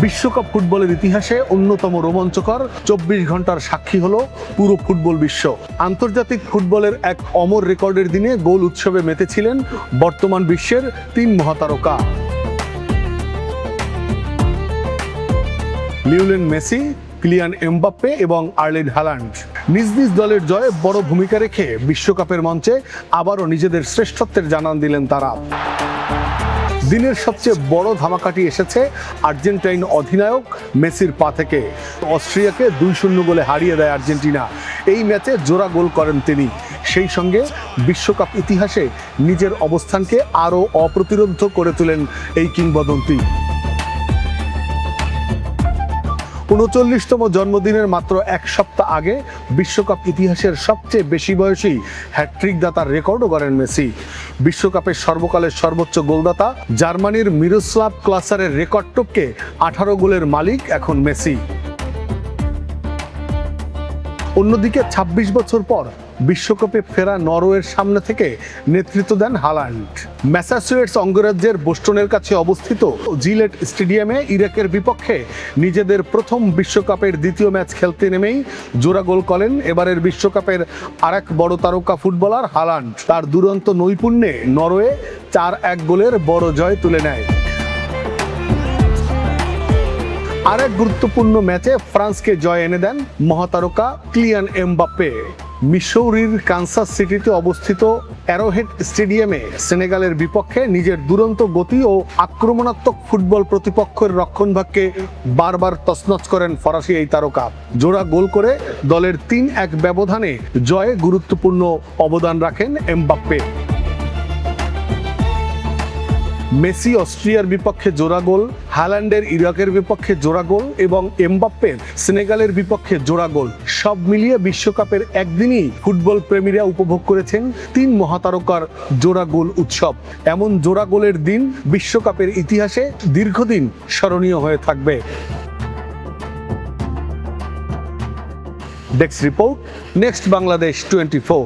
বিশ্বকাপ ফুটবলের ইতিহাসে অন্যতম রোমাঞ্চকর 24 ঘন্টার সাক্ষী হলো পুরো ফুটবল বিশ্ব। আন্তর্জাতিক ফুটবলের এক অমর রেকর্ডের দিনে গোল উৎসবে মেতেছিলেন বর্তমান বিশ্বের 3 মহাতারকা। লিওনেল মেসি, কিলিয়ান এমবাপ্পে এবং আর্লিং হাল্যান্ড নিজ নিজ দলের জয়ে বড় ভূমিকা রেখে বিশ্বকাপের মঞ্চে আবারও নিজেদের শ্রেষ্ঠত্বের জানান দিলেন তারা। দিনের সবচেয়ে বড় ধামাকাটি এসেছে আর্জেন্টাইন অধিনায়ক মেসির পা থেকে। অস্ট্রিয়াকে 2-0 গোলে হারিয়ে দেয় আর্জেন্টিনা। এই ম্যাচে জোড়া গোল করেন তিনি। সেই সঙ্গে বিশ্বকাপ ইতিহাসে নিজের অবস্থানকে আরও অপ্রতিরোধ্য করে তোলেন এই কিংবদন্তি। 39তম জন্মদিনের মাত্র 1 সপ্তাহ আগে বিশ্বকাপ ইতিহাসের সবচেয়ে বেশি বয়সী হ্যাট্রিক দাতার রেকর্ডও গড়েন মেসি। বিশ্বকাপের সর্বকালের সর্বোচ্চ গোলদাতা জার্মানির মিরোস্লাভ ক্লাসারের রেকর্ড টপকে 18 গোলের মালিক এখন মেসি। অন্যদিকে 26 বছর পর বিশ্বকাপে ফেরা নরওয়ের সামনে থেকে নেতৃত্ব দেন হাল্যান্ড। ম্যাসাচুসেটস অঙ্গরাজ্যের বোস্টনের কাছে অবস্থিত জিলেট স্টেডিয়ামে ইরাকের বিপক্ষে নিজেদের প্রথম বিশ্বকাপের দ্বিতীয় ম্যাচ খেলতে নেমেই জোড়া গোল করেন এবারের বিশ্বকাপের আরেক বড় তারকা ফুটবলার হাল্যান্ড। তার দুরন্ত নৈপুণ্যে নরওয়ে 4-1 গোলের বড় জয় তুলে নেয়। আরেক গুরুত্বপূর্ণ ম্যাচে ফ্রান্সকে জয় এনে দেন মহাতারকা কিলিয়ান এমবাপ্পে। মিসৌরির কানসাস সিটিতে অবস্থিত অ্যারোহেড স্টেডিয়ামে সেনেগালের বিপক্ষে নিজের দুরন্ত গতি ও আক্রমণাত্মক ফুটবল প্রতিপক্ষের রক্ষণভাগকে বারবার তছনছ করেন ফরাসি এই তারকা। জোড়া গোল করে দলের 3-1 ব্যবধানে জয়ে গুরুত্বপূর্ণ অবদান রাখেন এমবাপ্পে। মেসি অস্ট্রিয়ার বিপক্ষে জোড়া গোল, হাল্যান্ডের ইরাকের বিপক্ষে জোড়া গোল এবং এমবাপ্পের সেনেগালের বিপক্ষে জোড়া গোল, সব মিলিয়ে বিশ্বকাপের একদিনই ফুটবল প্রেমীরা উপভোগ করেছেন 3 মহাতারকার জোড়া গোল উৎসব। এমন জোড়া গোলের দিন বিশ্বকাপের ইতিহাসে দীর্ঘদিন স্মরণীয় হয়ে থাকবে। Desk report, next Bangladesh 24।